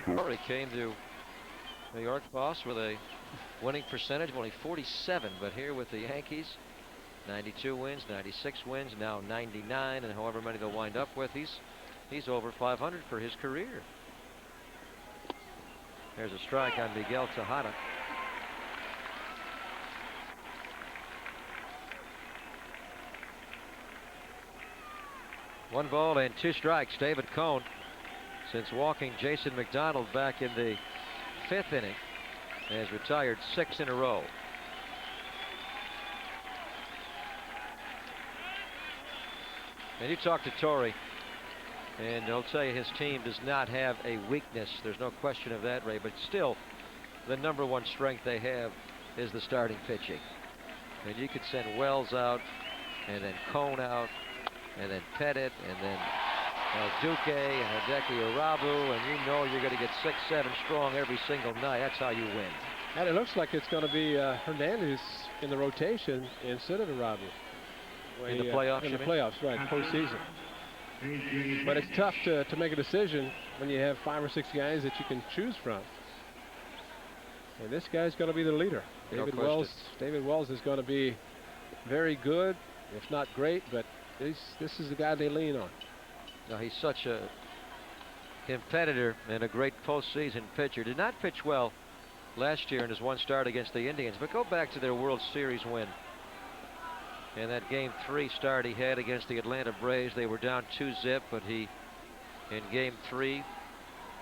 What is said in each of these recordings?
Torrey came to New York, boss, with a winning percentage of only 47, but here with the Yankees, 92 wins, 96 wins, now 99, and however many they'll wind up with, he's over 500 for his career. There's a strike on Miguel Tejada. One ball and two strikes. David Cone, since walking Jason McDonald back in the 5th inning, has retired 6 in a row. And you talk to Torrey, and he'll tell you his team does not have a weakness. There's no question of that, Ray. But still, the #1 strength they have is the starting pitching. And you could send Wells out, and then Cone out, and then Pettit, and then Duque and Hideki Irabu, and you know you're going to get 6, 7 strong every single night. That's how you win. And it looks like it's going to be Hernandez in the rotation instead of Irabu. In the playoffs, in the playoffs, right, postseason. But it's tough to make a decision when you have 5 or 6 guys that you can choose from. And this guy's going to be the leader. David Wells is going to be very good, if not great, but this is the guy they lean on. Now, he's such a competitor and a great postseason pitcher. Did not pitch well last year in his one start against the Indians, but go back to their World Series win. And that Game 3 start he had against the Atlanta Braves, they were down 2-zip, but he, in Game 3,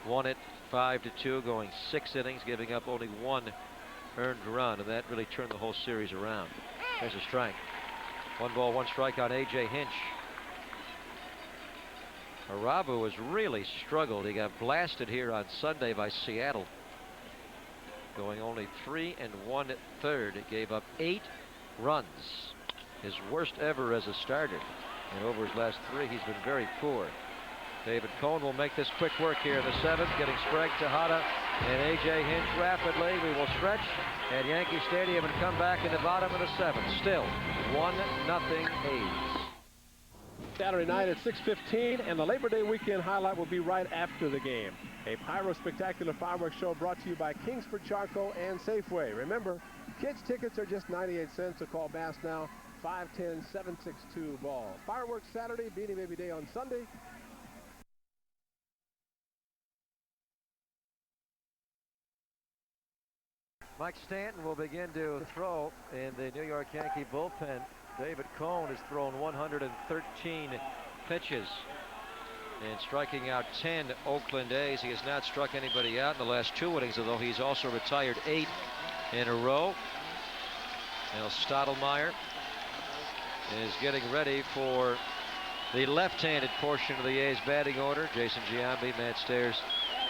won it 5-2, going 6 innings, giving up only 1 earned run, and that really turned the whole series around. There's a strike. 1 ball, 1 strike on A.J. Hinch. Irabu has really struggled. He got blasted here on Sunday by Seattle, going only 3 1/3. It gave up 8 runs, his worst ever as a starter. And over his last 3, he's been very poor. David Cone will make this quick work here in the 7th, getting Sprague, Tejada, and A.J. Hinch rapidly. We will stretch at Yankee Stadium and come back in the bottom of the 7th. Still 1-0 A's. Saturday night at 6:15, and the Labor Day weekend highlight will be right after the game. A Pyro Spectacular Fireworks Show brought to you by Kingsford Charcoal and Safeway. Remember, kids' tickets are just 98 cents, so call Bass now, 510-762-BALL. Fireworks Saturday, Beanie Baby Day on Sunday. Mike Stanton will begin to throw in the New York Yankee bullpen. David Cone has thrown 113 pitches and striking out 10 Oakland A's. He has not struck anybody out in the last 2 innings, although he's also retired 8 in a row. Now Stottlemyre is getting ready for the left-handed portion of the A's batting order. Jason Giambi, Matt Stairs,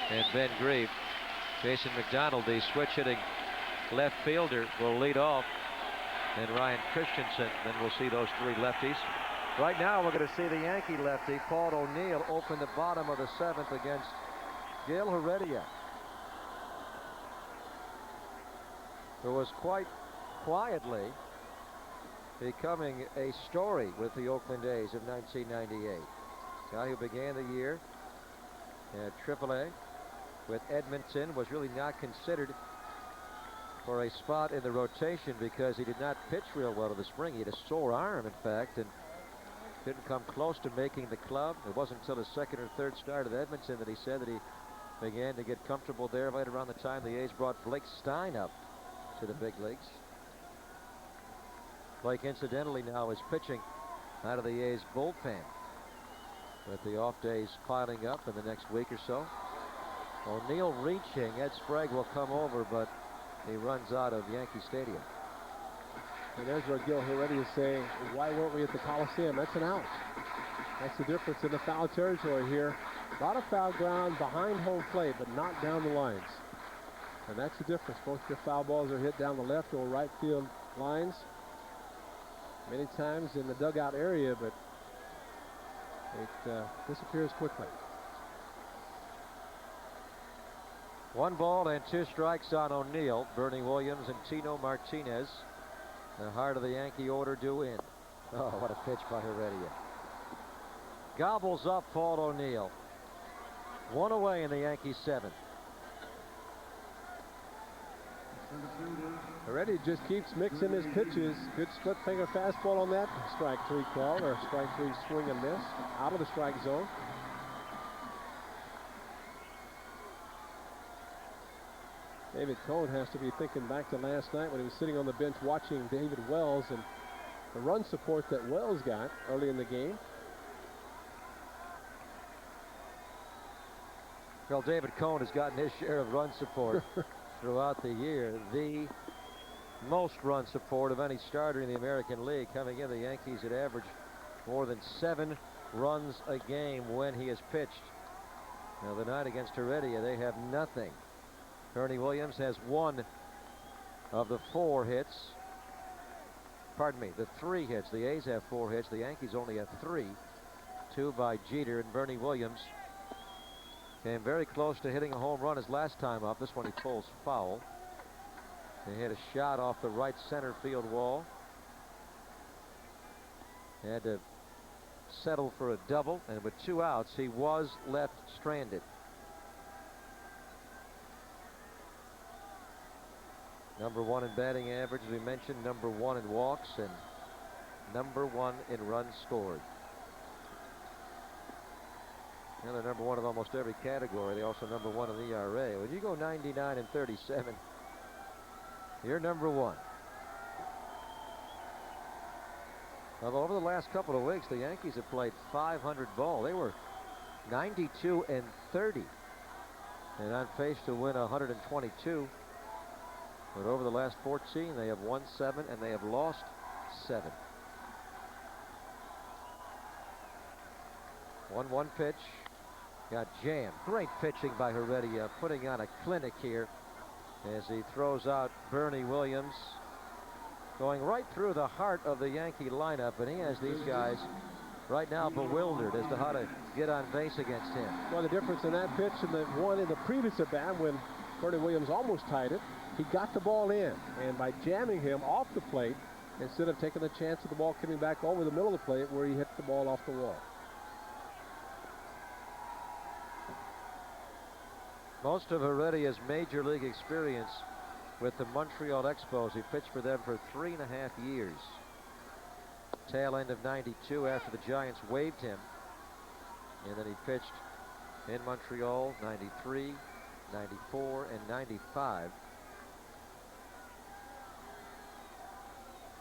and Ben Grieve. Jason McDonald, the switch-hitting left fielder, will lead off, and Ryan Christensen. Then we'll see those 3 lefties. Right now we're going to see the Yankee lefty Paul O'Neill open the bottom of the 7th against Gil Heredia, who was quite quietly becoming a story with the Oakland A's of 1998. Guy who began the year at AAA with Edmonton, was really not considered for a spot in the rotation because he did not pitch real well in the spring. He had a sore arm, in fact, and didn't come close to making the club. It wasn't until his 2nd or 3rd start at Edmonton that he said that he began to get comfortable there right around the time the A's brought Blake Stein up to the big leagues. Blake, incidentally, now is pitching out of the A's bullpen, with the off days piling up in the next week or so. O'Neill reaching. Ed Sprague will come over, but he runs out of Yankee Stadium. And there's where Gil Heredia is saying, why weren't we at the Coliseum? That's an out. That's the difference in the foul territory here. A lot of foul ground behind home plate, but not down the lines. And that's the difference. Both your foul balls are hit down the left or right field lines. Many times in the dugout area, but it disappears quickly. 1 ball and 2 strikes on O'Neill. Bernie Williams and Tino Martinez, the heart of the Yankee order, due in. Oh, what a pitch by Heredia. Gobbles up Paul O'Neill. One away in the Yankees' 7th. Heredia just keeps mixing his pitches. Good split finger fastball on that. Strike 3 call, or strike 3 swing and miss. Out of the strike zone. David Cone has to be thinking back to last night when he was sitting on the bench watching David Wells and the run support that Wells got early in the game. Well, David Cone has gotten his share of run support throughout the year. The most run support of any starter in the American League. Coming in, the Yankees had averaged more than 7 runs a game when he has pitched. Now, the night against Heredia, they have nothing. Bernie Williams has 1 of the 4 hits. Pardon me, the 3 hits. The A's have 4 hits. The Yankees only have 3. 2 by Jeter, and Bernie Williams came very close to hitting a home run his last time up. This one he pulls foul. He hit a shot off the right center field wall. He had to settle for a double, and with 2 outs, he was left stranded. Number 1 in batting average, as we mentioned, number 1 in walks, and number 1 in runs scored. And they're number 1 in almost every category. They're also number 1 in ERA. When you go 99 and 37, you're number 1. Well, over the last couple of weeks, the Yankees have played 500 ball. They were 92 and 30, and on pace to win 122. But over the last 14, they have won 7 and they have lost 7. 1-1 pitch. Got jammed. Great pitching by Heredia, putting on a clinic here as he throws out Bernie Williams, going right through the heart of the Yankee lineup, and he has these guys right now bewildered as to how to get on base against him. Well, the difference in that pitch and the one in the previous at bat when Bernie Williams almost tied it, he got the ball in, and by jamming him off the plate instead of taking the chance of the ball coming back over the middle of the plate where he hit the ball off the wall. Most of Heredia's major league experience with the Montreal Expos. He pitched for them for 3.5 years. Tail end of '92 after the Giants waived him, and then he pitched in Montreal '93, '94, and '95.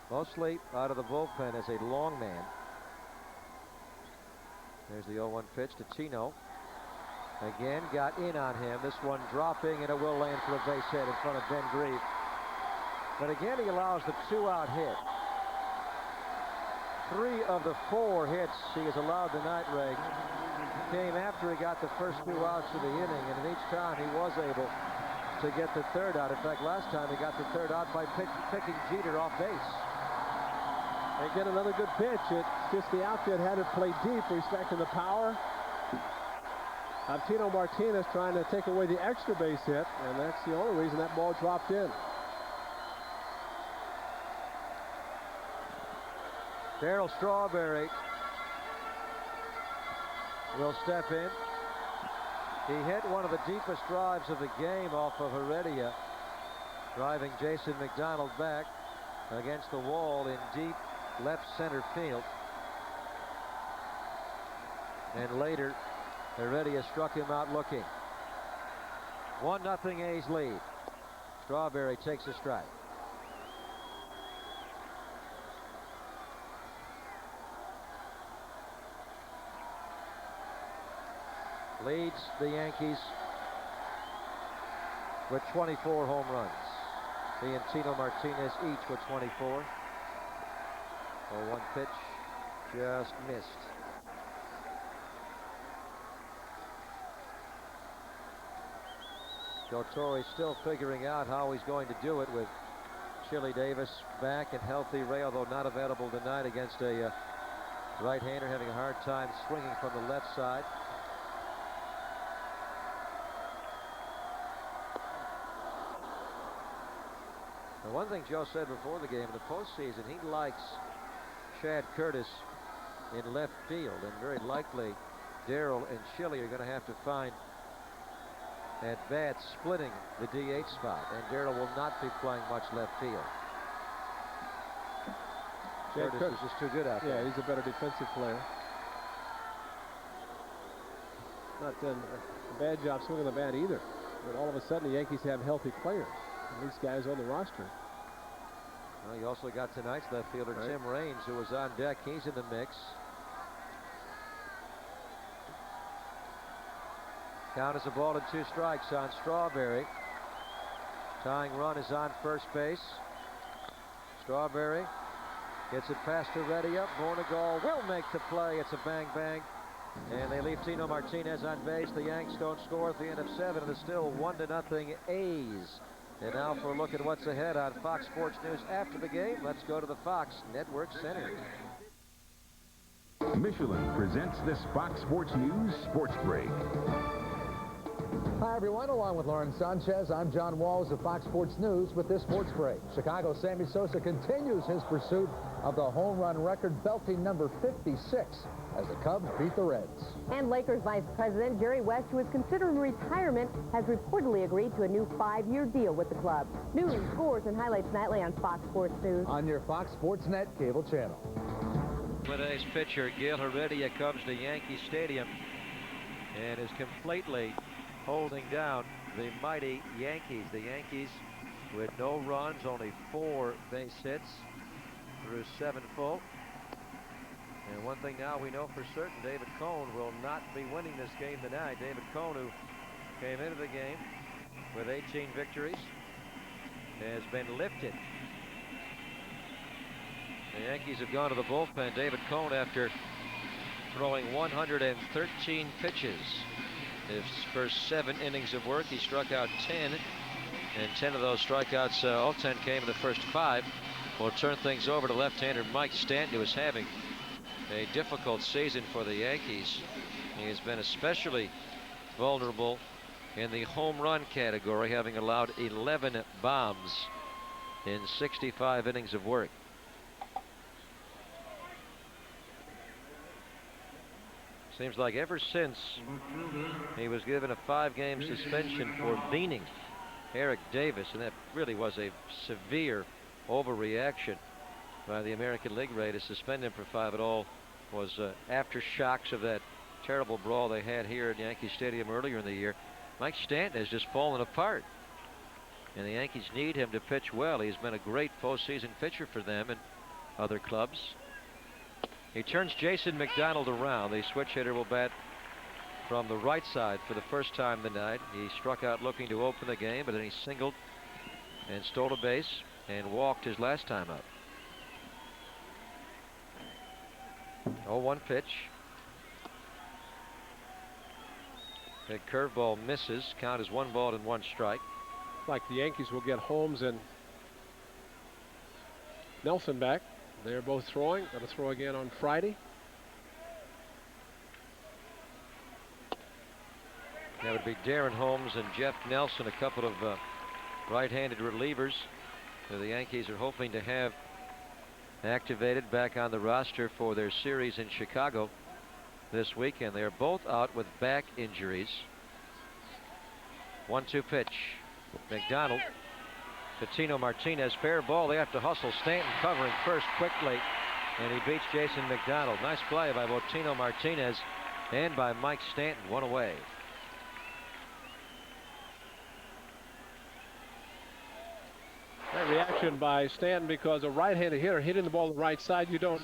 Mostly out of the bullpen as a long man. There's the 0-1 pitch to Tino. Again, got in on him. This one dropping, and it will land for a base hit in front of Ben Grieve. But again, he allows the 2-out hit. 3 of the 4 hits he has allowed tonight, Ray, came after he got the first 2 outs of the inning, and in each time he was able to get the 3rd out. In fact, last time he got the 3rd out by picking Jeter off base. Again, another good pitch. It's just the outfield had it played deep, respecting the power of Tino Martinez trying to take away the extra base hit, and that's the only reason that ball dropped in. Darryl Strawberry will step in. He hit one of the deepest drives of the game off of Heredia, driving Jason McDonald back against the wall in deep left center field. And later, Heredia struck him out looking. 1-0 A's lead. Strawberry takes a strike. Leads the Yankees with 24 home runs. He and Tino Martinez each with 24. 0-1 pitch, just missed. Joe Torre still figuring out how he's going to do it with Chili Davis back and healthy. Ray, although not available tonight against a right-hander, having a hard time swinging from the left side. And one thing Joe said before the game, in the postseason, he likes Chad Curtis in left field, and very likely Darryl and Chili are going to have to find at bats splitting the DH spot, and Darrell will not be playing much left field. Curtis is just too good out there. Yeah, he's a better defensive player. Not done a bad job swinging the bat either. But all of a sudden, the Yankees have healthy players. And these guys on the roster. Well, you also got tonight's left fielder, Right. Tim Raines, who was on deck. He's in the mix. Count is a ball and 2 strikes on Strawberry. Tying run is on first base. Strawberry gets it past Heredia. Bornegall will make the play. It's a bang bang. And they leave Tino Martinez on base. The Yanks don't score at the end of 7. And it's still 1-0 A's. And now for a look at what's ahead on Fox Sports News after the game. Let's go to the Fox Network Center. Michelin presents this Fox Sports News Sports Break. Hi, everyone. Along with Lauren Sanchez, I'm John Walls of Fox Sports News with this sports break. Chicago's Sammy Sosa continues his pursuit of the home run record, belting number 56 as the Cubs beat the Reds. And Lakers Vice President Jerry West, who is considering retirement, has reportedly agreed to a new 5-year deal with the club. News, scores, and highlights nightly on Fox Sports News. On your Fox Sports Net cable channel. Today's pitcher, Gil Heredia, comes to Yankee Stadium and is completely holding down the mighty Yankees. The Yankees with no runs, only 4 base hits through 7 full. And one thing now we know for certain, David Cone will not be winning this game tonight. David Cone, who came into the game with 18 victories, has been lifted. The Yankees have gone to the bullpen. David Cone, after throwing 113 pitches, his first 7 innings of work, he struck out 10, and 10 of those strikeouts, all 10 came in the first 5. We'll turn things over to left-hander Mike Stanton, who is having a difficult season for the Yankees. He has been especially vulnerable in the home run category, having allowed 11 bombs in 65 innings of work. Seems like ever since he was given a 5-game suspension for beaning Eric Davis, and that really was a severe overreaction by the American League to suspend him for 5 at all, was aftershocks of that terrible brawl they had here at Yankee Stadium earlier in the year. Mike Stanton has just fallen apart, and the Yankees need him to pitch well. He's been a great postseason pitcher for them and other clubs. He turns Jason McDonald around. The switch hitter will bat from the right side for the first time tonight. He struck out looking to open the game, but then he singled and stole a base and walked his last time up. 0-1 pitch. That curveball misses. Count is 1 ball and 1 strike. Like the Yankees will get Holmes and Nelson back. They're both throwing. Going to throw again on Friday. That would be Darren Holmes and Jeff Nelson, a couple of right-handed relievers that the Yankees are hoping to have activated back on the roster for their series in Chicago this weekend. They are both out with back injuries. 1-2 pitch. McDonald to Tino Martinez. Fair ball. They have to hustle. Stanton covering first quickly, and he beats Jason McDonald. Nice play by both Tino Martinez and by Mike Stanton. 1 away. That reaction by Stanton, because a right-handed hitter hitting the ball on the right side, you don't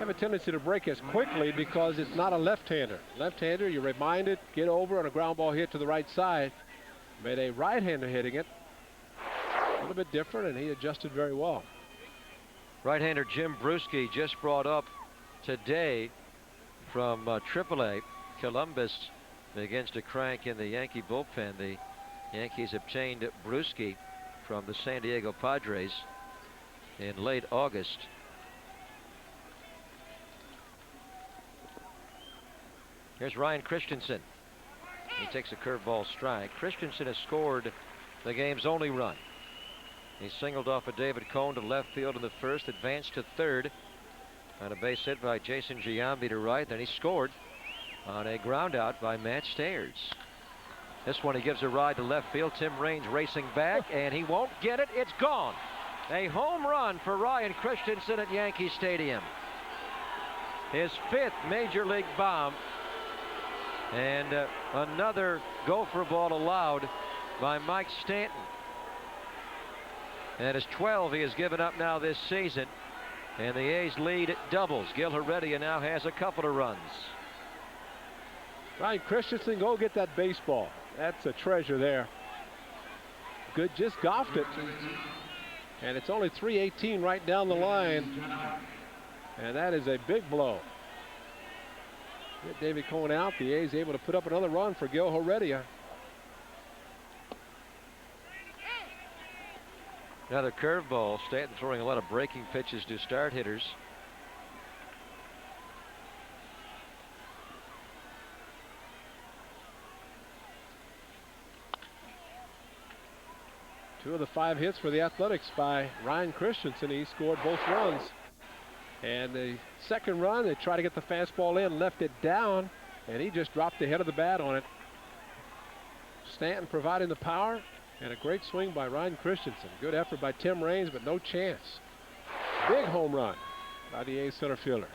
have a tendency to break as quickly because it's not a left-hander. Left-hander, you're reminded, get over on a ground ball hit to the right side. But a right-hander hitting it, a little bit different, and he adjusted very well. Right-hander Jim Bruschi, just brought up today from AAA. Columbus begins to crank in the Yankee bullpen. The Yankees obtained Bruschi from the San Diego Padres in late August. Here's Ryan Christensen. He takes a curveball strike. Christensen has scored the game's only run. He singled off of David Cone to left field in the first, advanced to third on a base hit by Jason Giambi to right. Then he scored on a ground out by Matt Stairs. This one he gives a ride to left field. Tim Raines racing back, and he won't get it. It's gone. A home run for Ryan Christensen at Yankee Stadium. His 5th major league bomb, and another gopher ball allowed by Mike Stanton. And his 12 he has given up now this season, and the A's lead doubles. Gil Heredia now has a couple of runs. Ryan Christensen, go get that baseball. That's a treasure there. Good, just golfed it. And it's only 318 right down the line. And that is a big blow. Get David Cohn out. The A's able to put up another run for Gil Heredia. Another curveball. Stanton throwing a lot of breaking pitches to start hitters. Two of the 5 hits for the Athletics by Ryan Christensen. He scored both runs. And the second run, they try to get the fastball in, left it down, and he just dropped the head of the bat on it. Stanton providing the power, and a great swing by Ryan Christensen. Good effort by Tim Raines, but no chance. Big home run by the A's center fielder.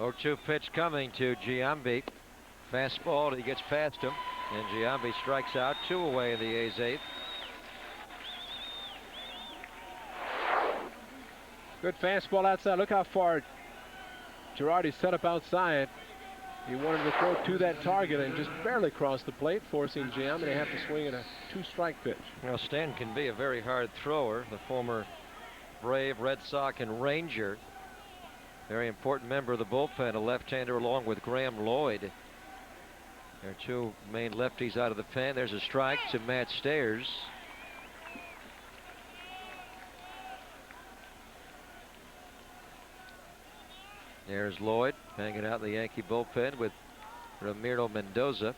Oh, 2 pitch coming to Giambi. Fastball, he gets past him, and Giambi strikes out. 2 away in the A's 8th. Good fastball outside. Look how far Girardi set up outside. He wanted to throw to that target and just barely crossed the plate, forcing Giambi to have to swing at a 2-strike pitch. Well, Stanton can be a very hard thrower. The former Brave, Red Sox, and Ranger. Very important member of the bullpen, a left-hander along with Graham Lloyd. There are 2 main lefties out of the pen. There's a strike to Matt Stairs. There's Lloyd hanging out in the Yankee bullpen with Ramiro Mendoza.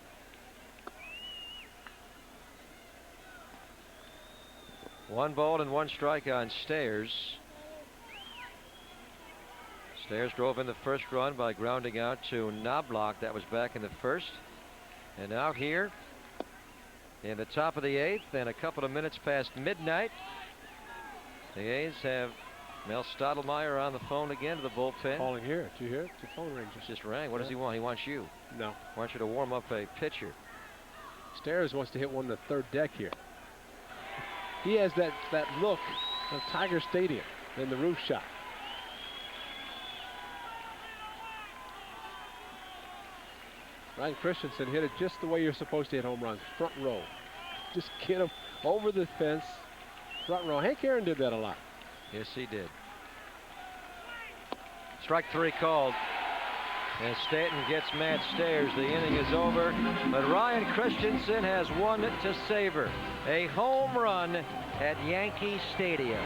One ball and 1 strike on Stairs. Stairs drove in the first run by grounding out to Knobloch. That was back in the first. And out here in the top of the 8th and a couple of minutes past midnight, the A's have Mel Stottlemyre on the phone again to the bullpen. Calling here. Did you hear it? The phone rang Just rang. What does he want? He wants you. No. Wants you to warm up a pitcher. Stairs wants to hit one in the 3rd deck here. He has that look of Tiger Stadium in the roof shot. Ryan Christensen hit it just the way you're supposed to hit home runs. Front row. Just get him over the fence. Front row. Hank Aaron did that a lot. Yes, he did. Strike 3 called. And Stanton gets Matt Stairs. The inning is over. But Ryan Christensen has one to savor. A home run at Yankee Stadium.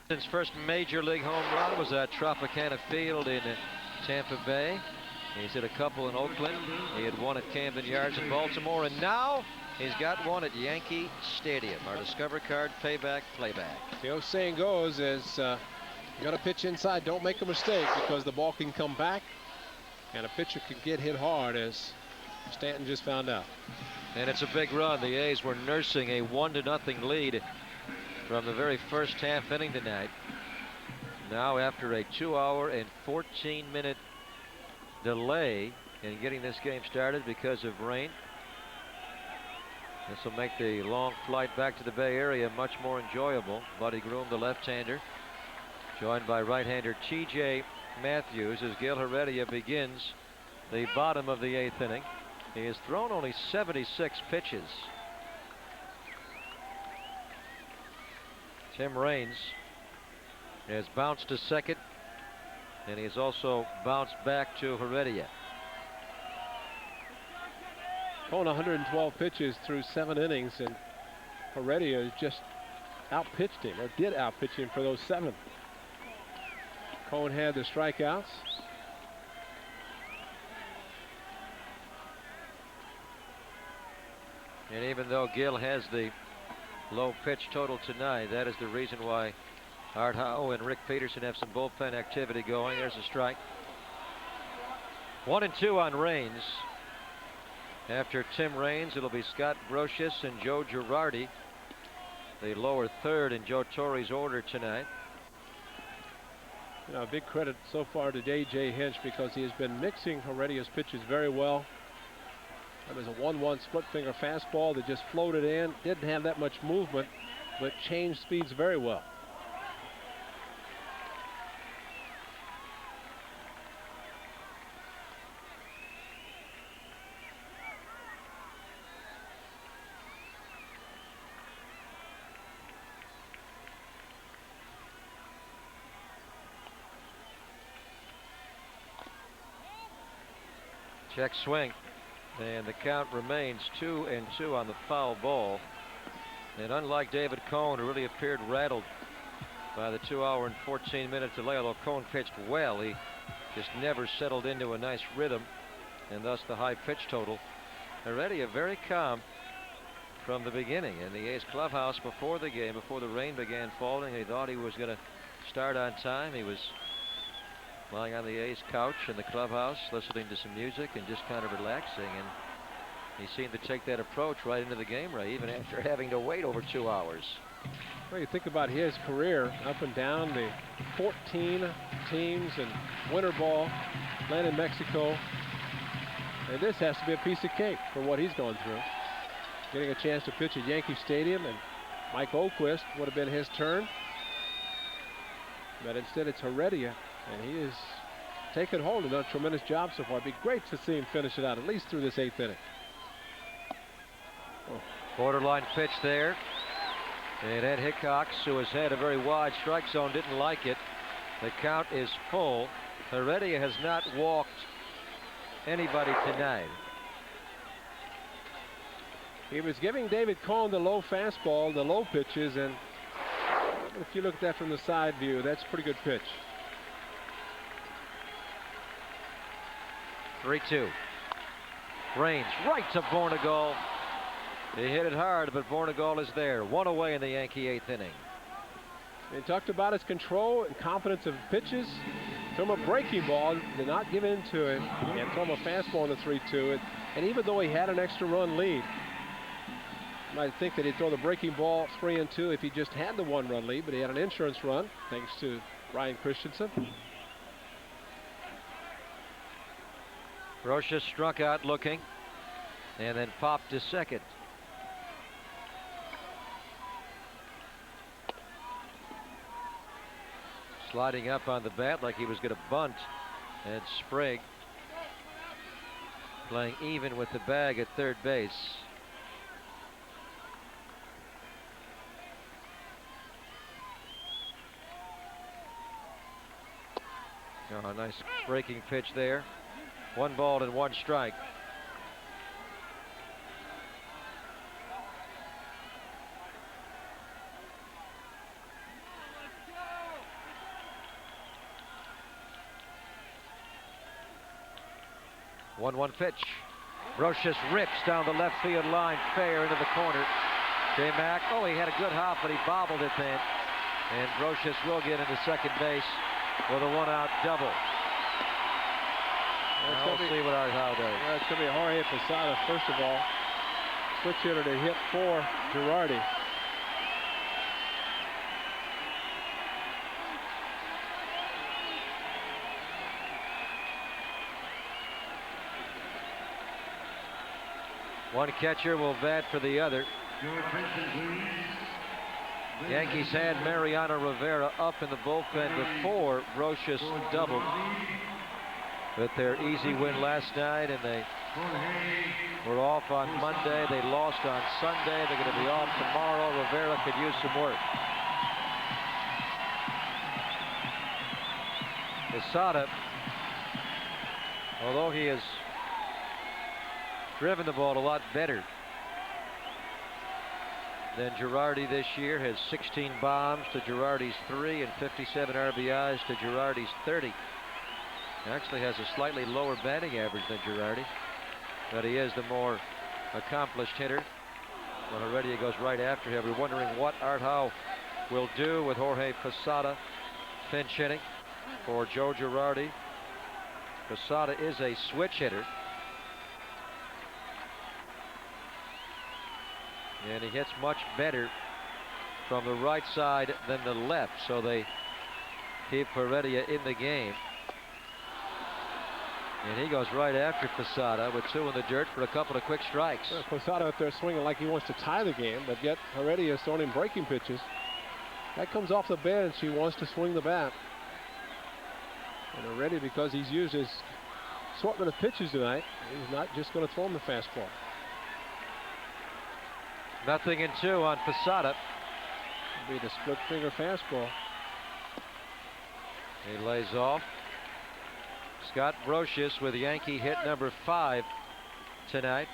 His first major league home run was at Tropicana Field in Tampa Bay. He's hit a couple in Oakland. He had one at Camden Yards in Baltimore, and now he's got one at Yankee Stadium. Our Discover Card payback playback. The old saying goes is you got to pitch inside. Don't make a mistake, because the ball can come back and a pitcher can get hit hard, as Stanton just found out. And it's a big run. The A's were nursing a 1-0 lead from the very first half inning tonight. Now, after a 2-hour and 14-minute delay in getting this game started because of rain, this will make the long flight back to the Bay Area much more enjoyable. Buddy Groom, the left-hander, joined by right-hander T.J. Matthews, as Gil Heredia begins the bottom of the 8th inning. He has thrown only 76 pitches. Tim Raines has bounced to second, and he has also bounced back to Heredia. Cohn 112 pitches through 7 innings, and Heredia just outpitched him, or did outpitch him for those 7. Cohn had the strikeouts. And even though Gil has the low pitch total tonight. That is the reason why Art Howe and Rick Peterson have some bullpen activity going. There's a strike. 1-2 on Raines. After Tim Raines, it'll be Scott Brocious and Joe Girardi, the lower third in Joe Torre's order tonight. You know, a big credit so far to J.J. Hinch because he has been mixing Heredia's pitches very well. That was a 1-1 split finger fastball that just floated in. Didn't have that much movement, but changed speeds very well. Check swing, and the count remains 2-2 on the foul ball. And unlike David Cone, who really appeared rattled by the 2-hour and 14-minute delay, although Cone pitched well, he just never settled into a nice rhythm, and thus the high pitch total. Heredia very calm from the beginning in the A's clubhouse before the game, before the rain began falling. He thought he was going to start on time. He was lying on the A's couch in the clubhouse, listening to some music and just kind of relaxing, and he seemed to take that approach right into the game, Ray, even after having to wait over 2 hours. Well, you think about his career up and down the 14 teams and winter ball, playing in Mexico, and this has to be a piece of cake for what he's gone through. Getting a chance to pitch at Yankee Stadium, and Mike Oquist would have been his turn, but instead it's Heredia. And he has taken hold and done a tremendous job so far. It'd be great to see him finish it out, at least through this 8th inning. Oh. Borderline pitch there. And Ed Hickox, who has had a very wide strike zone, didn't like it. The count is full. Heredia has not walked anybody tonight. He was giving David Cone the low fastball, the low pitches, and if you look at that from the side view, that's a pretty good pitch. 3-2. Raines right to Bornegal. He hit it hard, but Bornegal is there. 1 away in the Yankee 8th inning. They talked about his control and confidence of pitches. Threw him a breaking ball, did not give in to it, and throw him a fastball in the 3-2. And even though he had an extra run lead, you might think that he'd throw the breaking ball 3-2 if he just had the 1-run lead, but he had an insurance run thanks to Ryan Christensen. Brocious struck out looking and then popped to second. Sliding up on the bat like he was going to bunt, and Sprague playing even with the bag at third base. Oh, a nice breaking pitch there. 1 ball and 1 strike. One pitch. Brocious rips down the left field line, fair into the corner. J-Mac, oh, he had a good hop, but he bobbled it then. And Brocious will get into second base with a 1-out double. We'll see what Art Howe does. Yeah, it's going to be Jorge Posada, first of all. Switch hitter to hit for Girardi. One catcher will bat for the other. Yankees had Mariano Rivera up in the bullpen before Brocious doubled. With their easy win last night, and they were off on Monday. They lost on Sunday. They're going to be off tomorrow. Rivera could use some work. Posada, although he has driven the ball a lot better than Girardi this year, has 16 bombs to Girardi's 3 and 57 RBIs to Girardi's 30. Actually has a slightly lower batting average than Girardi, but he is the more accomplished hitter. Well, Heredia goes right after him. We're wondering what Art Howe will do with Jorge Posada pinch hitting for Joe Girardi. Posada is a switch hitter. And he hits much better from the right side than the left, so they keep Heredia in the game. And he goes right after Posada with 2 in the dirt for a couple of quick strikes. Well, Posada out there swinging like he wants to tie the game, but yet Heredia is throwing him breaking pitches. That comes off the bench. He wants to swing the bat. And Heredia, because he's used his assortment of pitches tonight, he's not just going to throw him the fastball. 0-2 on Posada. It'll be the split finger fastball. He lays off. Scott Brocious with Yankee hit number 5 tonight.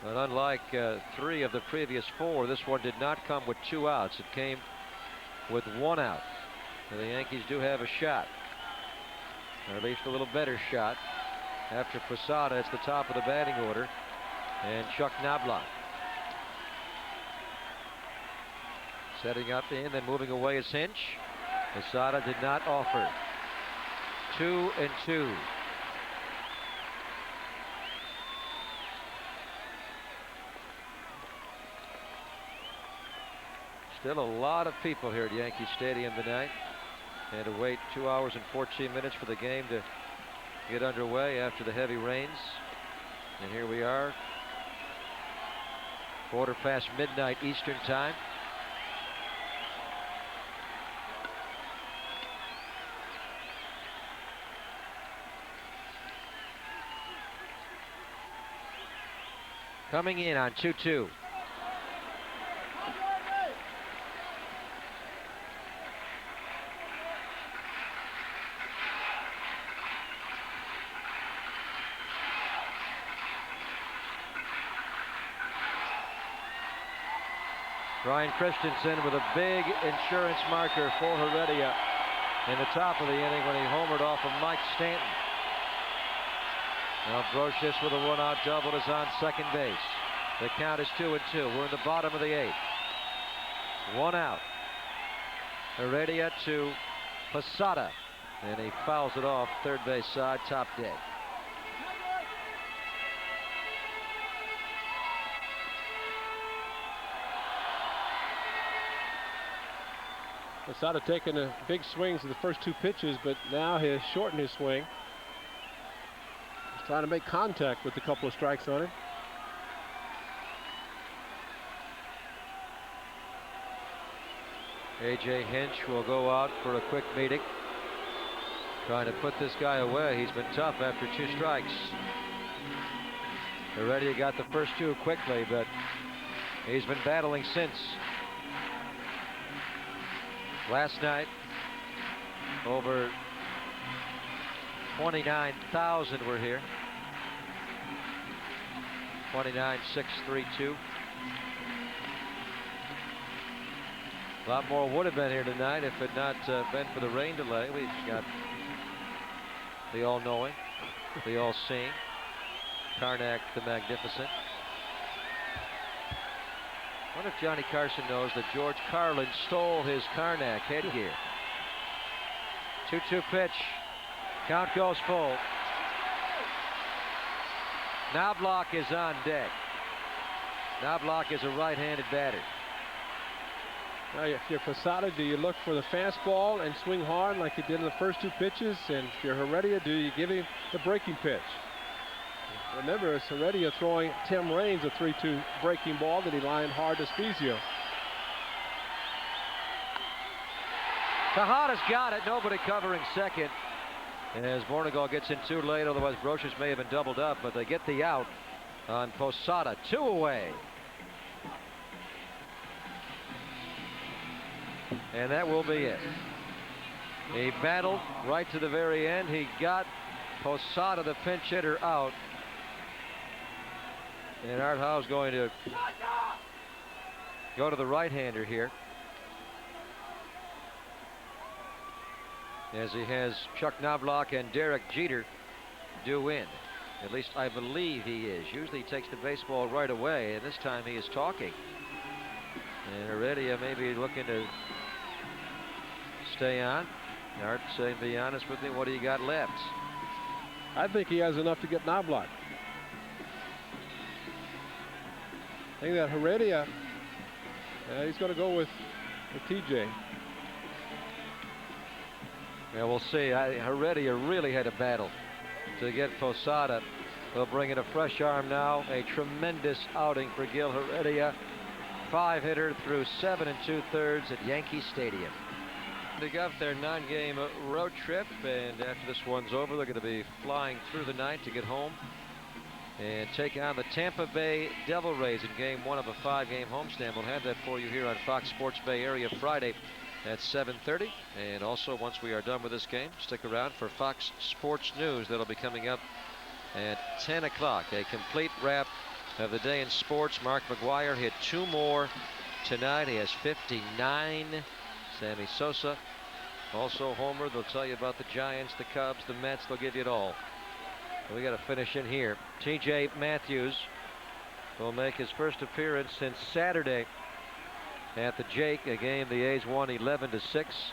But unlike 3 of the previous 4, this one did not come with 2 outs. It came with 1 out. So the Yankees do have a shot, or at least a little better shot. After Posada, it's the top of the batting order, and Chuck Knobloch. Setting up in, then moving away is Hinch. Posada did not offer. 2-2. Still a lot of people here at Yankee Stadium tonight. Had to wait 2 hours and 14 minutes for the game to get underway after the heavy rains. And here we are, midnight Eastern time. Coming in on 2-2. Brian Christensen with a big insurance marker for Heredia in the top of the inning when he homered off of Mike Stanton. Now Brocious with a 1-out double is on second base. The count is 2-2. We're in the bottom of the 8th. 1 out. Heredia to Posada, and he fouls it off third base side, top deck. Posada taking the big swings of the first 2 pitches, but now he has shortened his swing. He's trying to make contact with a couple of strikes on him. A.J. Hinch will go out for a quick meeting, trying to put this guy away. He's been tough after 2 strikes. Heredia got the first 2 quickly, but he's been battling since. Last night, over 29,000 were here. 29,632. A lot more would have been here tonight if it had not been for the rain delay. We've got the all-knowing, the all-seeing Karnak the Magnificent. I wonder if Johnny Carson knows that George Carlin stole his Karnak headgear. 2-2 pitch. Count goes full. Knobloch is on deck. Knobloch is a right-handed batter. Now, if you're Posada, do you look for the fastball and swing hard like you did in the first 2 pitches? And if you're Heredia, do you give him the breaking pitch? Remember, it's Heredia throwing Tim Raines a 3-2 breaking ball that he lined hard to Spezio. Tejada's got it. Nobody covering second. As Bornegal gets in too late, otherwise Brocious may have been doubled up, but they get the out on Posada. 2 away. And that will be it. He battled right to the very end. He got Posada, the pinch hitter, out. And Art Howe's going to go to the right-hander here, as he has Chuck Knobloch and Derek Jeter due in. At least I believe he is. Usually he takes the baseball right away, and this time he is talking. And Heredia may be looking to stay on. Art saying, be honest with me, what do you got left? I think he has enough to get Knobloch. I think that Heredia, he's going to go with TJ. Yeah, we'll see. Heredia really had a battle to get Posada. They'll bring in a fresh arm now. A tremendous outing for Gil Heredia. 5-hitter through 7 2/3 at Yankee Stadium. They got their 9-game road trip, and after this one's over, they're going to be flying through the night to get home and take on the Tampa Bay Devil Rays in game 1 of a 5-game homestand. We'll have that for you here on Fox Sports Bay Area Friday at 7:30. And also, once we are done with this game, stick around for Fox Sports News. That'll be coming up at 10 o'clock. A complete wrap of the day in sports. Mark McGwire hit 2 more tonight. He has 59. Sammy Sosa also homer. They'll tell you about the Giants, the Cubs, the Mets. They'll give you it all. We got to finish in here. T.J. Matthews will make his first appearance since Saturday at the Jake, a game the A's won 11-6.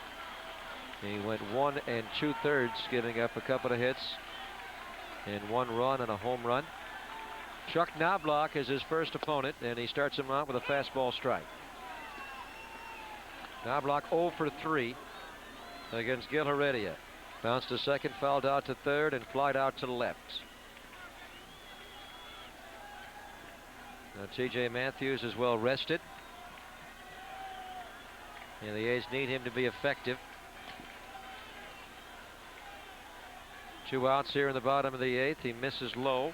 He went 1 2/3, giving up a couple of hits and 1 run and a home run. Chuck Knobloch is his first opponent, and he starts him out with a fastball strike. Knobloch 0 for 3 against Gil Heredia. Bounced to second, fouled out to third, and flied out to left. Now T.J. Matthews is well rested, and the A's need him to be effective. 2 outs here in the bottom of the 8th. He misses low.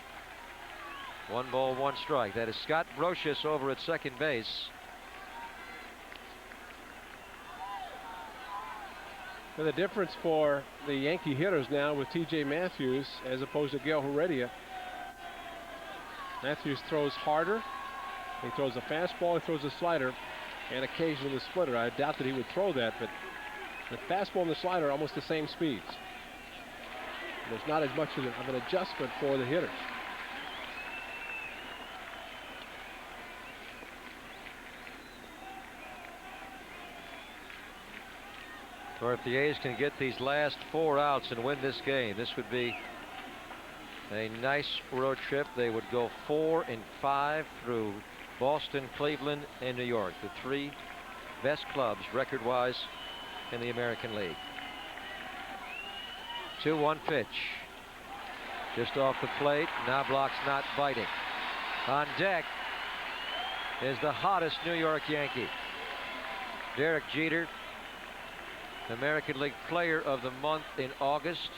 1 ball, 1 strike. That is Scott Brocious over at second base. And the difference for the Yankee hitters now with T.J. Matthews as opposed to Gil Heredia. Matthews throws harder. He throws a fastball, he throws a slider, and occasionally the splitter. I doubt that he would throw that, but the fastball and the slider are almost the same speeds. There's not as much of an adjustment for the hitters. Or if the A's can get these last 4 outs and win this game, this would be a nice road trip. They would go 4 5 through Boston, Cleveland, and New York, the 3 best clubs record-wise in the American League. 2-1 pitch. Just off the plate. Knobloch's not biting. On deck is the hottest New York Yankee, Derek Jeter, American League Player of the Month in August,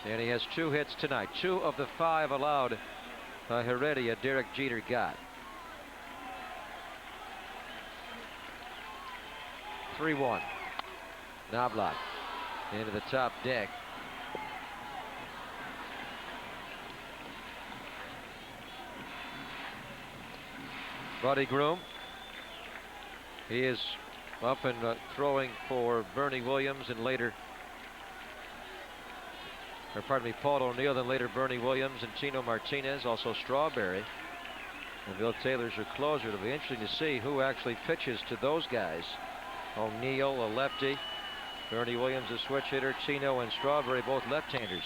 and he has 2 hits tonight. 2 of the 5 allowed by Heredia, Derek Jeter got. 3-1. Knobloch into the top deck. Buddy Groom. He is up and throwing for Bernie Williams, and later, or pardon me, Paul O'Neill, then later Bernie Williams and Tino Martinez, also Strawberry. And Bill Taylor's your closer. It'll be interesting to see who actually pitches to those guys. O'Neill, a lefty. Bernie Williams, a switch hitter. Tino and Strawberry, both left-handers.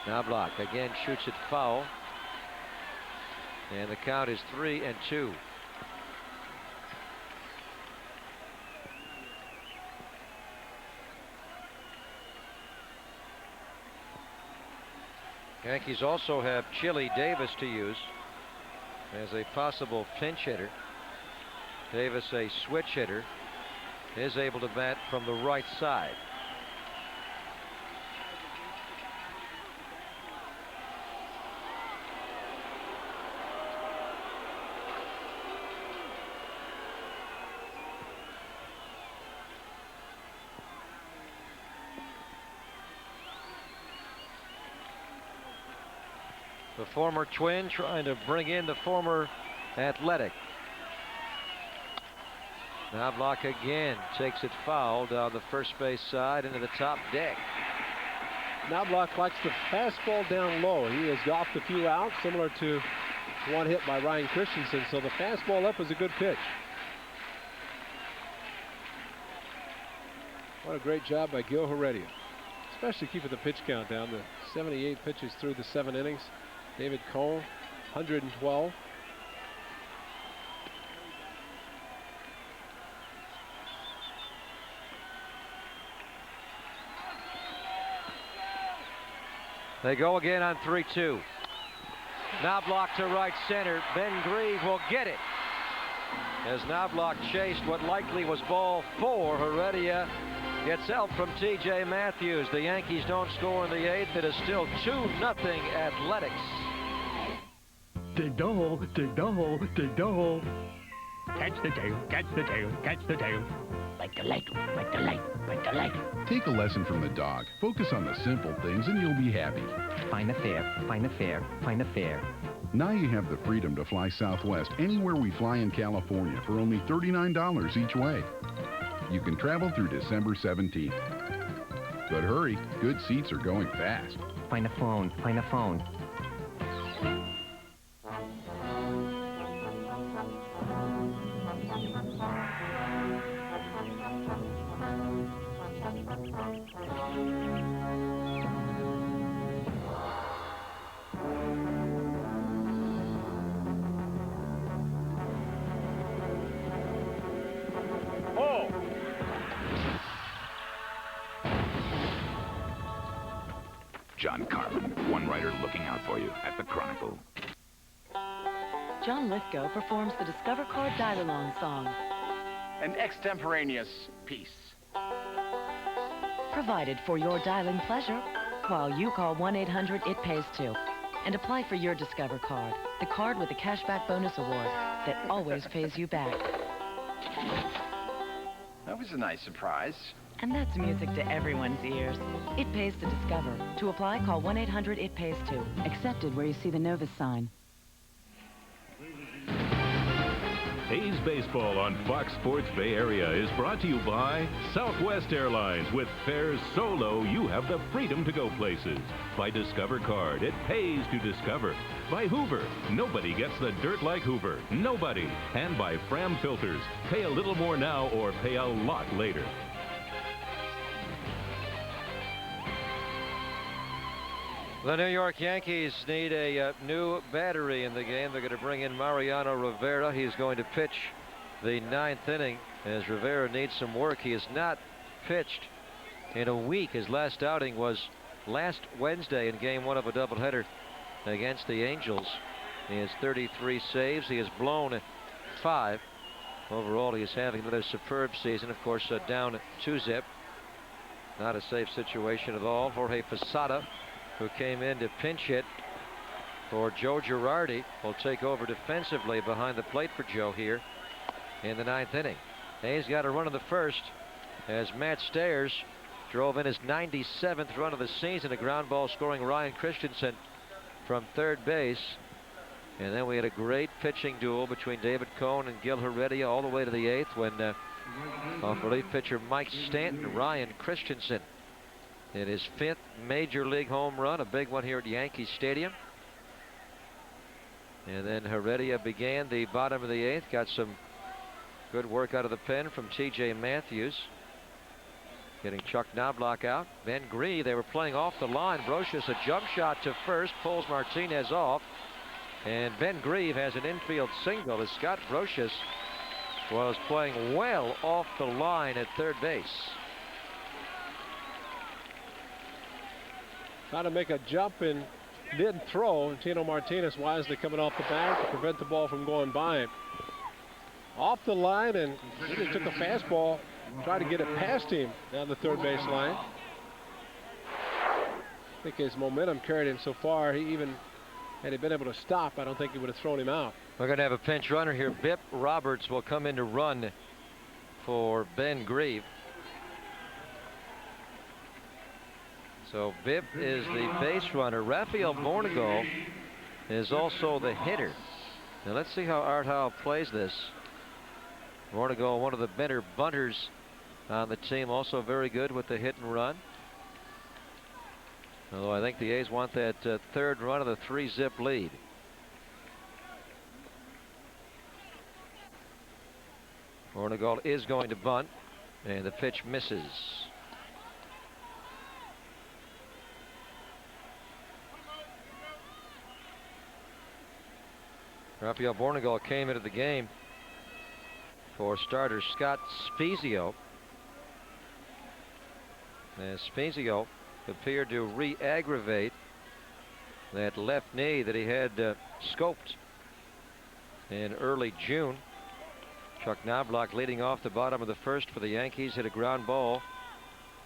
Knobloch again shoots it foul. And the count is 3-2. Yankees also have Chili Davis to use as a possible pinch hitter. Davis, a switch hitter, is able to bat from the right side. The former Twin trying to bring in the former Athletic. Knobloch again takes it foul down the first base side into the top deck. Knobloch likes the fastball down low. He has golfed a few out, similar to one hit by Ryan Christensen. So the fastball up is a good pitch. What a great job by Gil Heredia, especially keeping the pitch count down to 78 pitches through the 7 innings. David Cone, 112. They go again on 3-2. Knobloch to right center. Ben Grieve will get it. As Knobloch chased what likely was ball 4, Heredia gets help from T.J. Matthews. The Yankees don't score in the 8th. It is still 2-0 Athletics. Dig the hole, dig the hole, dig the hole. Catch the tail, catch the tail, catch the tail. Like the light, like the light, like the light. Take a lesson from the dog. Focus on the simple things and you'll be happy. Find a fare, find a fare, find a fare. Now you have the freedom to fly Southwest anywhere we fly in California for only $39 each way. You can travel through December 17th. But hurry, good seats are going fast. Find a phone, find a phone. John Carlin, one writer looking out for you at the Chronicle. John Lithgow performs the Discover Chord Dial-Along song. An extemporaneous piece. Provided for your dialing pleasure while you call 1-800-IT-PAYS-2 and apply for your Discover card, the card with the cashback bonus award that always pays you back. That was a nice surprise. And that's music to everyone's ears. It pays to Discover. To apply, call 1-800-IT-PAYS-2. Accepted where you see the Novus sign. A's Baseball on Fox Sports Bay Area is brought to you by Southwest Airlines. With fares so low, you have the freedom to go places. By Discover Card, it pays to discover. By Hoover, nobody gets the dirt like Hoover. Nobody. And by Fram Filters, pay a little more now or pay a lot later. The New York Yankees need a new battery in the game. They're going to bring in Mariano Rivera. He's going to pitch the 9th inning as Rivera needs some work. He has not pitched in a week. His last outing was last Wednesday in game 1 of a doubleheader against the Angels. He has 33 saves. He has blown 5. Overall, he is having another superb season. Of course, down 2-zip. Not a safe situation at all. Jorge Posada, who came in to pinch hit for Joe Girardi, will take over defensively behind the plate for Joe here in the 9th inning. Hayes got a run in the 1st as Matt Stairs drove in his 97th run of the season, a ground ball scoring Ryan Christensen from 3rd base. And then we had a great pitching duel between David Cone and Gil Heredia all the way to the 8th when off relief pitcher Mike Stanton, Ryan Christensen in his 5th major league home run, a big one here at Yankee Stadium. And then Heredia began the bottom of the 8th, got some good work out of the pen from T.J. Matthews, getting Chuck Knobloch out. Ben Grieve, they were playing off the line. Brocious, a jump shot to first, pulls Martinez off, and Ben Grieve has an infield single as Scott Brocious was playing well off the line at 3rd base. Trying to make a jump and didn't throw. Tino Martinez wisely coming off the bag to prevent the ball from going by him. Off the line, and he took a fastball, tried to get it past him down the 3rd base line. I think his momentum carried him so far. He even, had he been able to stop, I don't think he would have thrown him out. We're going to have a pinch runner here. Bip Roberts will come in to run for Ben Grieve. So Bip is the base runner. Rafael Bornegal is also the hitter. Now let's see how Art Howe plays this. Bornegal, one of the better bunters on the team, also very good with the hit and run. Although I think the A's want that third run of the 3-zip lead. Bornegall is going to bunt, and the pitch misses. Rafael Bornegall came into the game for starter Scott Spezio. As Spezio appeared to re-aggravate that left knee that he had scoped in early June. Chuck Knobloch leading off the bottom of the first for the Yankees, hit a ground ball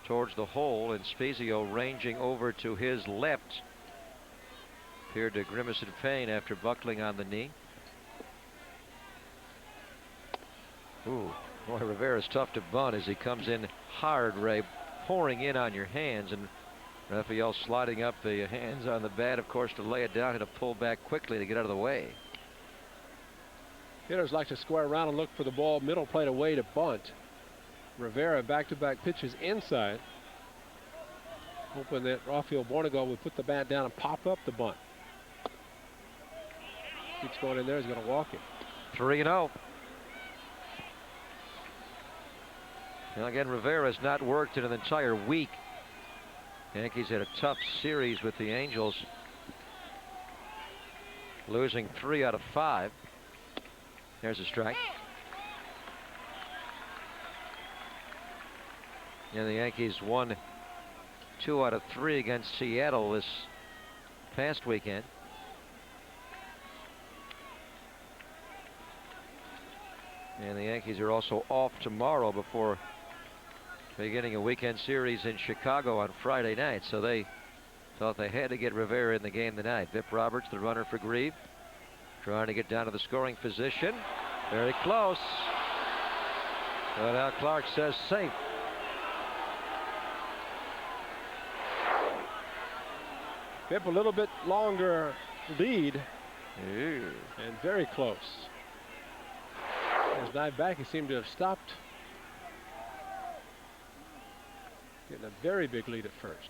towards the hole, and Spezio ranging over to his left appeared to grimace in pain after buckling on the knee. Ooh, boy, Rivera's tough to bunt as he comes in hard, Ray, pouring in on your hands, and Rafael sliding up the hands on the bat, of course, to lay it down and to pull back quickly to get out of the way. Hitters like to square around and look for the ball middle plate away to bunt. Rivera back-to-back pitches inside, hoping that Rafael Bornegall would put the bat down and pop up the bunt. Keeps going in there. He's going to walk it. 3-0. Now again, Rivera's not worked in an entire week. Yankees had a tough series with the Angels, losing 3 out of 5. There's a strike. And the Yankees won 2 out of 3 against Seattle this past weekend. And the Yankees are also off tomorrow before beginning a weekend series in Chicago on Friday night. So they thought they had to get Rivera in the game tonight. Vip Roberts, the runner for Grieve, trying to get down to the scoring position. Very close. But Al Clark says safe. Vip a little bit longer lead. Ew. And very close. His dive back, he seemed to have stopped. Getting a very big lead at first.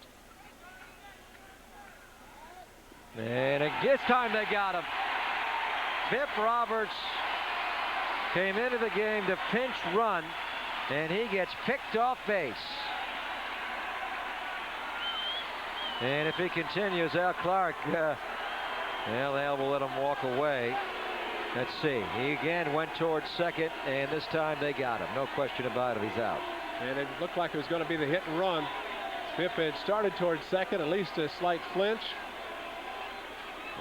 And this time they got him. Vip Roberts came into the game to pinch run, and he gets picked off base. And if he continues, Al Clark, well, Al will let him walk away. Let's see. He again went towards second, and this time they got him. No question about it. He's out. And it looked like it was going to be the hit and run. Vip had started towards second, at least a slight flinch.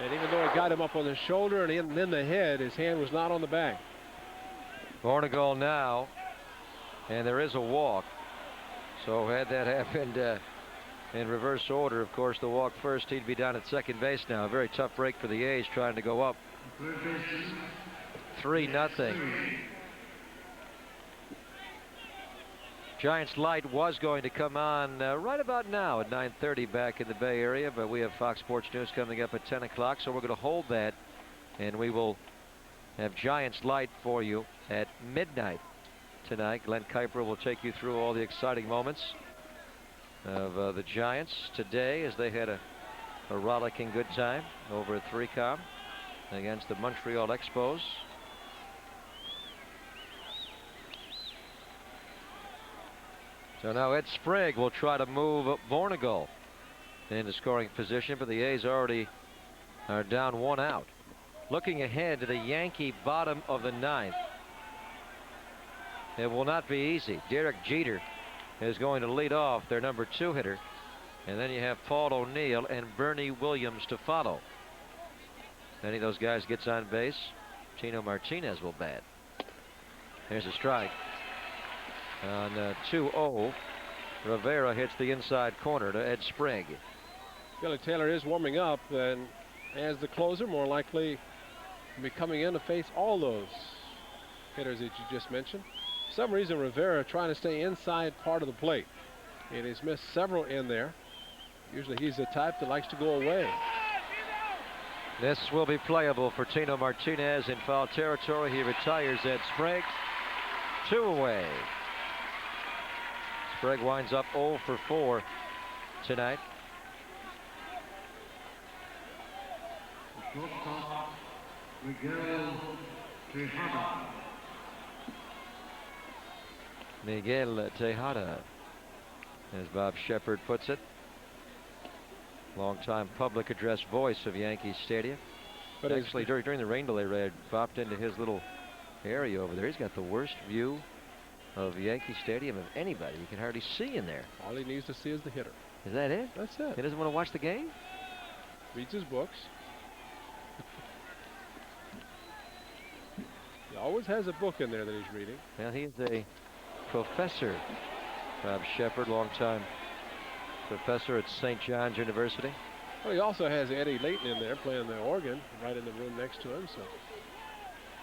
And even though it got him up on the shoulder and then the head, his hand was not on the bag. Bornegall now, and there is a walk. So had that happened in reverse order, of course, the walk first, he'd be down at second base now. A very tough break for the A's trying to go up 3-0. Giants light was going to come on right about now at 9:30 back in the Bay Area, but we have Fox Sports News coming up at 10 o'clock, so we're going to hold that, and we will have Giants light for you at midnight tonight. Glenn Kuiper will take you through all the exciting moments of the Giants today as they had a rollicking good time over at 3Com against the Montreal Expos. So now Ed Sprague will try to move Bornegall into scoring position, but the A's already are down 1 out. Looking ahead to the Yankee bottom of the 9th. It will not be easy. Derek Jeter is going to lead off, their number 2 hitter. And then you have Paul O'Neill and Bernie Williams to follow. If any of those guys gets on base, Tino Martinez will bat. There's a strike. On 2-0, Rivera hits the inside corner to Ed Sprague. Billy Taylor is warming up, and as the closer, more likely to be coming in to face all those hitters that you just mentioned. For some reason, Rivera trying to stay inside part of the plate, and he's missed several in there. Usually he's the type that likes to go away. This will be playable for Tino Martinez in foul territory. He retires Ed Sprague. 2 away. Sprague winds up 0 for 4 tonight. Miguel Tejada, as Bob Shepard puts it. Longtime public address voice of Yankee Stadium. But actually, during the rain delay, Ray, I popped into his little area over there. He's got the worst view of Yankee Stadium of anybody. You can hardly see in there. All he needs to see is the hitter. Is that it? That's it. He doesn't want to watch the game? Reads his books. He always has a book in there that he's reading. Well, he's a professor. Bob Shepard, longtime professor at St. John's University. Well, he also has Eddie Layton in there playing the organ right in the room next to him. So,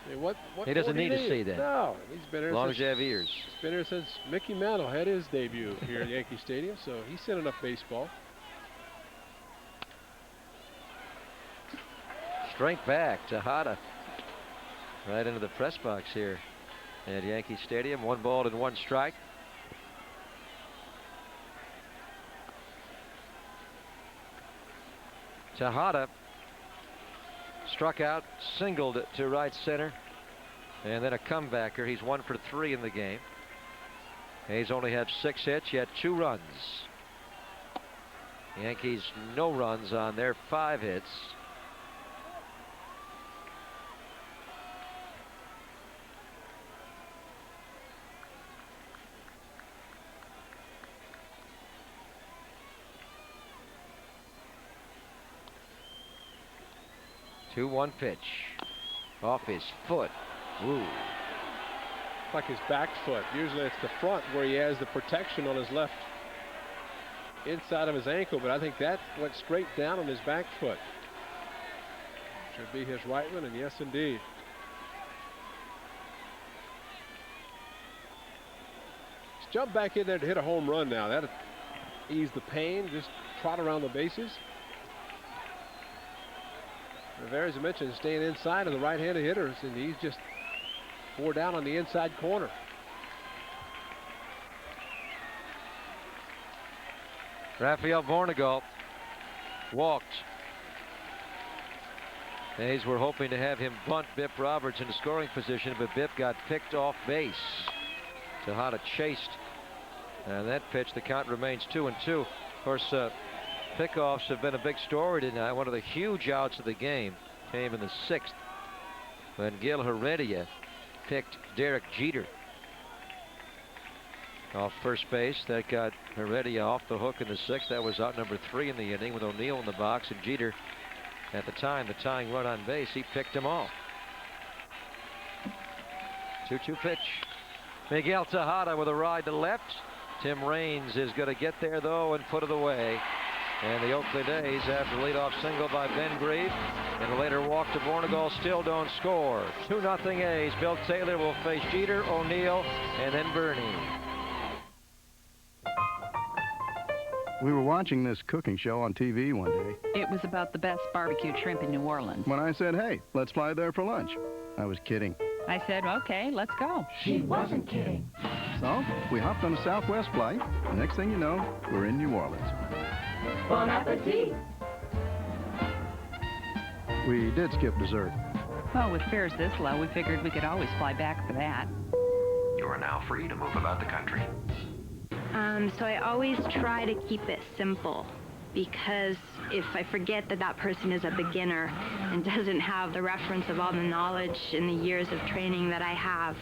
I mean, what he doesn't need to see that. No, he's been here. As long as you have ears. He's been here since Mickey Mantle had his debut here at Yankee Stadium. So he's seen enough baseball. Straight back, Tejada, right into the press box here at Yankee Stadium. 1 ball and 1 strike. Tejada struck out, singled to right center, and then a comebacker. He's 1 for 3 in the game. He's only had 6 hits, yet 2 runs. Yankees no runs on their 5 hits. Two 1 pitch. Off his foot. Ooh. Like his back foot. Usually it's the front where he has the protection on his left inside of his ankle, but I think that went straight down on his back foot. Should be his right one, and yes indeed. He's jumped back in there to hit a home run now. That'll ease the pain. Just trot around the bases. Rivera, as I mentioned, staying inside of the right-handed hitters, and he's just 4 down on the inside corner. Rafael Vornegalt walked. A's were hoping to have him bunt Biff Roberts into scoring position, but Biff got picked off base. Tejada chased, and that pitch, the count remains 2-2. Of course, pickoffs have been a big story tonight. One of the huge outs of the game came in the 6th when Gil Heredia picked Derek Jeter off first base. That got Heredia off the hook in the 6th. That was out number 3 in the inning with O'Neill in the box, and Jeter, at the time, the tying run on base, he picked him off. 2-2 pitch. Miguel Tejada with a ride to left. Tim Raines is going to get there, though, and put it away. And the Oakland A's, after the leadoff single by Ben Grieve and a later walk to Vornegalt, still don't score. 2-0 A's. Bill Taylor will face Jeter, O'Neill, and then Bernie. We were watching this cooking show on TV one day. It was about the best barbecued shrimp in New Orleans. When I said, hey, let's fly there for lunch, I was kidding. I said, okay, let's go. She wasn't kidding. So we hopped on a Southwest flight. The next thing you know, we're in New Orleans. Bon appetit. We did skip dessert. Well, with fares this low, we figured we could always fly back for that. You are now free to move about the country. So I always try to keep it simple, because if I forget that that person is a beginner and doesn't have the reference of all the knowledge and the years of training that I have,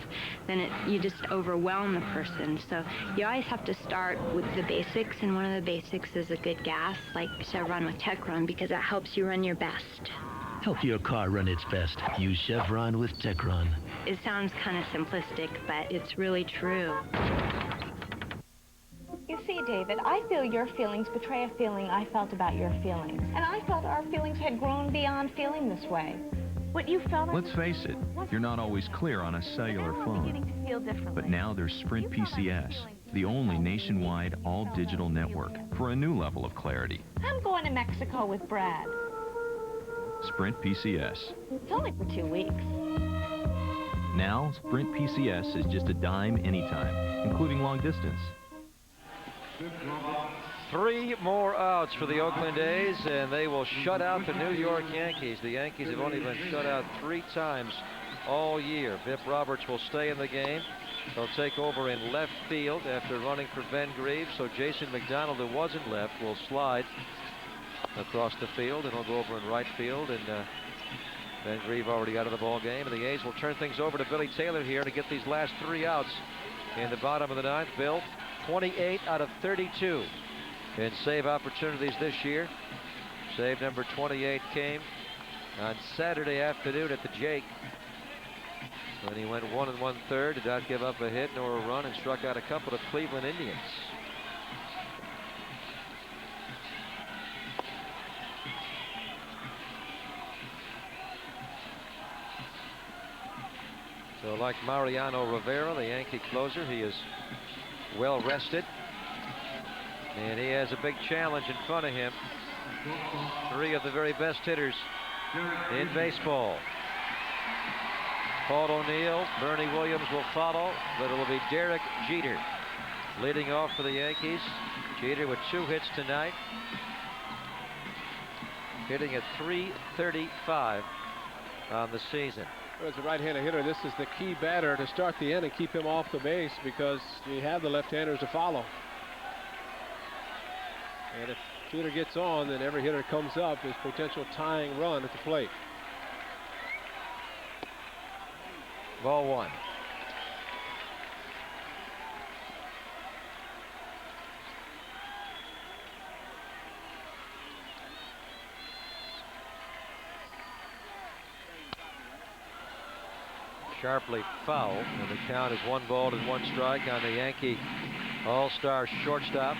then you just overwhelm the person. So you always have to start with the basics, and one of the basics is a good gas, like Chevron with Techron, because that helps you run your best. Help your car run its best. Use Chevron with Techron. It sounds kind of simplistic, but it's really true. You see, David, I feel your feelings betray a feeling I felt about your feelings. And I felt our feelings had grown beyond feeling this way. What you felt... Let's face it, you're not always clear on a cellular phone. But now there's Sprint PCS, the only nationwide all-digital network for a new level of clarity. I'm going to Mexico with Brad. Sprint PCS. It's only for 2 weeks. Now, Sprint PCS is just a dime anytime, including long distance. 3 more outs for the Oakland A's, and they will shut out the New York Yankees. The Yankees have only been shut out 3 times all year. Biff Roberts will stay in the game. He'll take over in left field after running for Ben Greaves. So Jason McDonald, who wasn't left, will slide across the field, and he'll go over in right field. And Ben Greaves already out of the ball game. And the A's will turn things over to Billy Taylor here to get these last 3 outs in the bottom of the 9th. Bill, 28 out of 32 in save opportunities this year. Save number 28 came on Saturday afternoon at the Jake, when he went 1 1/3, did not give up a hit nor a run, and struck out a couple of Cleveland Indians. So like Mariano Rivera, the Yankee closer, he is well rested, and he has a big challenge in front of him. 3 of the very best hitters in baseball. Paul O'Neill, Bernie Williams will follow, but it will be Derek Jeter leading off for the Yankees. Jeter with 2 hits tonight, hitting at .335 on the season. As a right-handed hitter, this is the key batter to start the inning, keep him off the base, because you have the left-handers to follow. And if Jeter gets on, then every hitter comes up is potential tying run at the plate. Ball 1. Sharply foul, and the count is 1 ball and 1 strike on the Yankee all-star shortstop.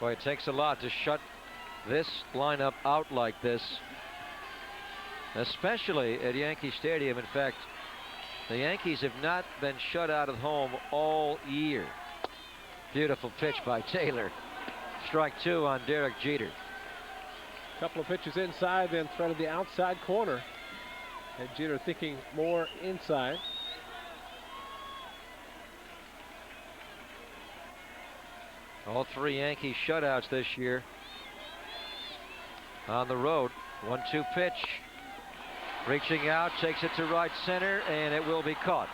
Boy, it takes a lot to shut this lineup out like this, especially at Yankee Stadium. In fact, the Yankees have not been shut out at home all year. Beautiful pitch by Taylor. Strike 2 on Derek Jeter. A couple of pitches inside, then threaded the outside corner. And Jeter thinking more inside. All 3 Yankee shutouts this year on the road. 1-2 pitch. Reaching out, takes it to right center, and it will be caught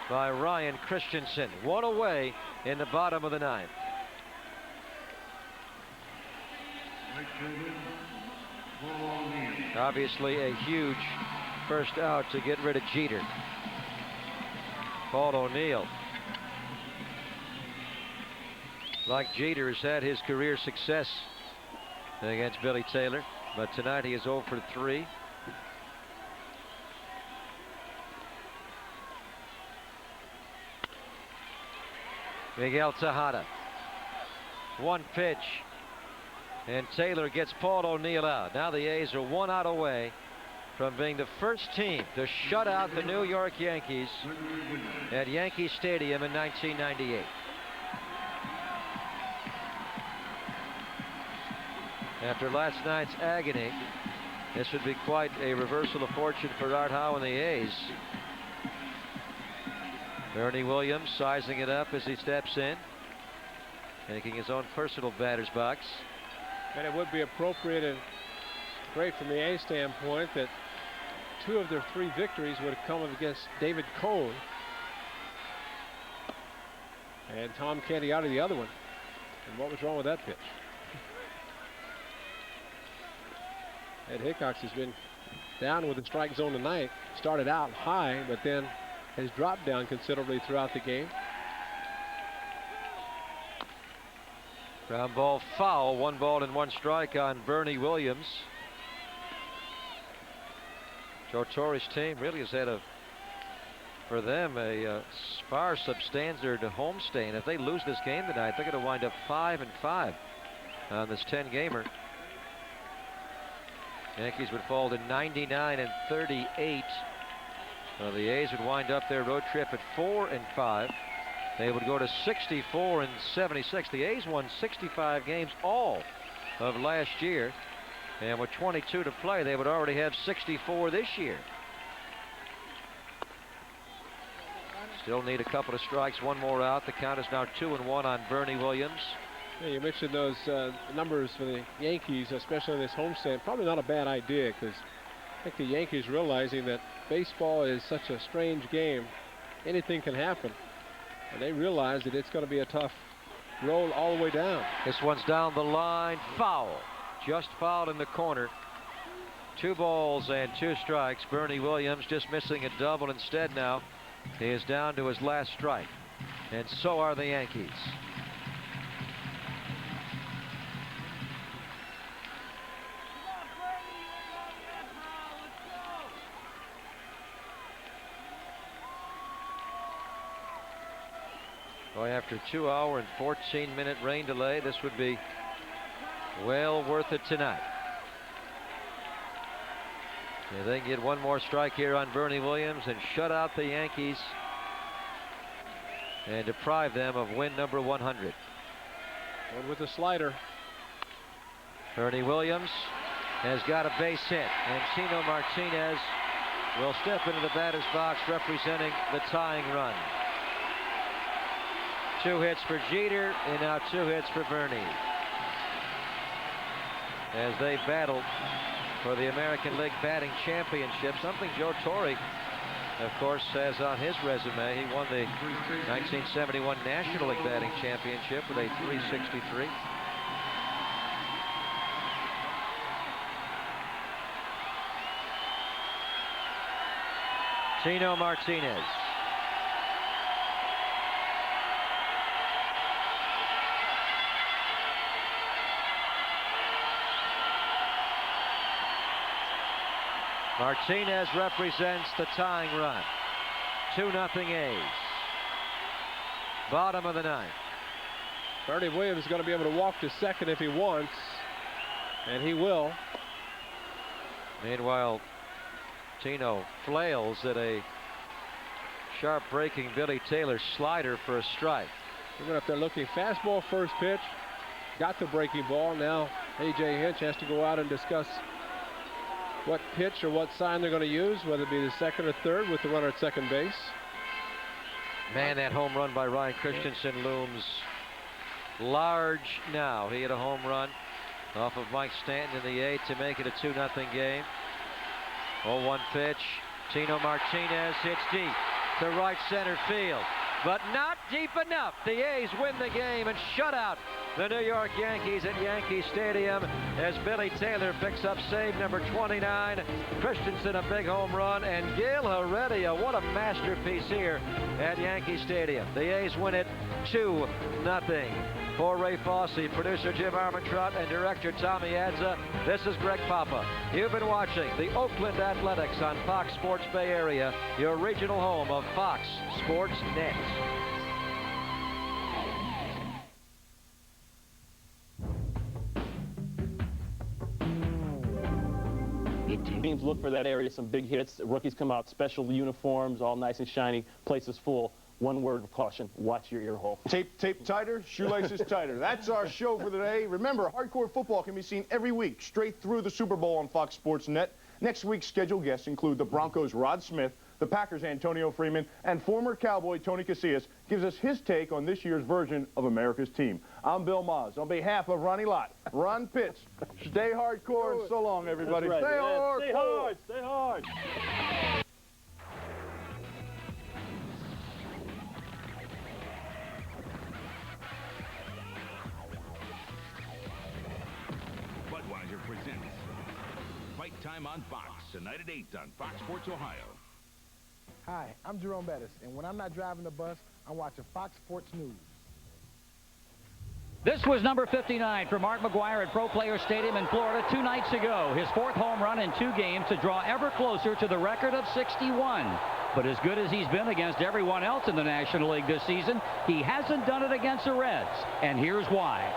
by Ryan Christensen. 1 away in the bottom of the 9th. Obviously a huge first out to get rid of Jeter. Paul O'Neill, like Jeter, has had his career success against Billy Taylor, but tonight he is 0 for 3. Miguel Tejada. 1 pitch, and Taylor gets Paul O'Neill out. Now the A's are 1 out away from being the first team to shut out the New York Yankees at Yankee Stadium in 1998. After last night's agony, this would be quite a reversal of fortune for Art Howe and the A's. Bernie Williams sizing it up as he steps in, making his own personal batter's box. And it would be appropriate and great from the A's standpoint that 2 of their 3 victories would have come against David Cone. And Tom Candy out of the other one. And what was wrong with that pitch? Ed Hickox has been down with the strike zone tonight. Started out high, but then has dropped down considerably throughout the game. Ground ball foul. 1 ball and 1 strike on Bernie Williams. Joe Torre's team really has had for them a sparse substandard homestand. If they lose this game tonight, they're going to wind up 5-5 on this 10-gamer. Yankees would fall to 99-38. So the A's would wind up their road trip at 4-5. they would go to 64 and 76. The A's won 65 games all of last year, and with 22 to play, they would already have 64 this year. Still need a couple of strikes, one more out. The count is now 2-1 on Bernie Williams. Yeah, you mentioned those numbers for the Yankees, especially in this homestand. Probably not a bad idea, because I think the Yankees realizing that baseball is such a strange game, anything can happen. And they realize that it's going to be a tough roll all the way down. This one's down the line, foul. Just fouled in the corner. 2 balls and 2 strikes. Bernie Williams just missing a double instead now. He is down to his last strike. And so are the Yankees. Boy, after 2-hour and 14-minute rain delay, this would be well worth it tonight. If they can get one more strike here on Bernie Williams and shut out the Yankees and deprive them of win number 100. One with a slider. Bernie Williams has got a base hit, and Tino Martinez will step into the batter's box representing the tying run. 2 hits for Jeter, and now 2 hits for Bernie, as they battle for the American League batting championship, something Joe Torre, of course, has on his resume. He won the 1971 National League batting championship with a .363. Tino Martinez. Martinez represents the tying run. 2-0 A's. Bottom of the 9th. Bernie Williams is going to be able to walk to second if he wants, and he will. Meanwhile, Tino flails at a sharp breaking Billy Taylor slider for a strike. He went up there looking fastball first pitch, got the breaking ball. Now A.J. Hinch has to go out and discuss what pitch or what sign they're going to use, whether it be the second or third with the runner at second base. Man, that home run by Ryan Christensen looms large now. He hit a home run off of Mike Stanton in the 8th to make it a 2-0 game. 0-1 pitch. Tino Martinez hits deep to right center field, but not deep enough. The A's win the game and shut out the New York Yankees at Yankee Stadium as Billy Taylor picks up save number 29. Christensen a big home run, and Gil Heredia, what a masterpiece here at Yankee Stadium. The A's win it 2-0. For Ray Fosse, producer Jim Armentrout, and director Tommy Adza, this is Greg Papa. You've been watching the Oakland Athletics on Fox Sports Bay Area, your regional home of Fox Sports Net. Teams look for that area, some big hits. Rookies come out, special uniforms, all nice and shiny, place is full. One word of caution, watch your ear hole. Tape tighter, shoelaces tighter. That's our show for today. Remember, hardcore football can be seen every week, straight through the Super Bowl on Fox Sports Net. Next week's scheduled guests include the Broncos' Rod Smith, the Packers' Antonio Freeman, and former Cowboy Tony Casillas gives us his take on this year's version of America's team. I'm Bill Maas. On behalf of Ronnie Lott, Ron Pitts, stay hardcore and so long, everybody. Right, stay hardcore. Stay hard. Stay hard. Presents Fight Time on Fox, tonight at 8 on Fox Sports Ohio. Hi, I'm Jerome Bettis, and when I'm not driving the bus, I'm watching Fox Sports News. This was number 59 for Mark McGwire at Pro Player Stadium in Florida 2 nights ago. His 4th home run in 2 games to draw ever closer to the record of 61. But as good as he's been against everyone else in the National League this season, he hasn't done it against the Reds. And here's why.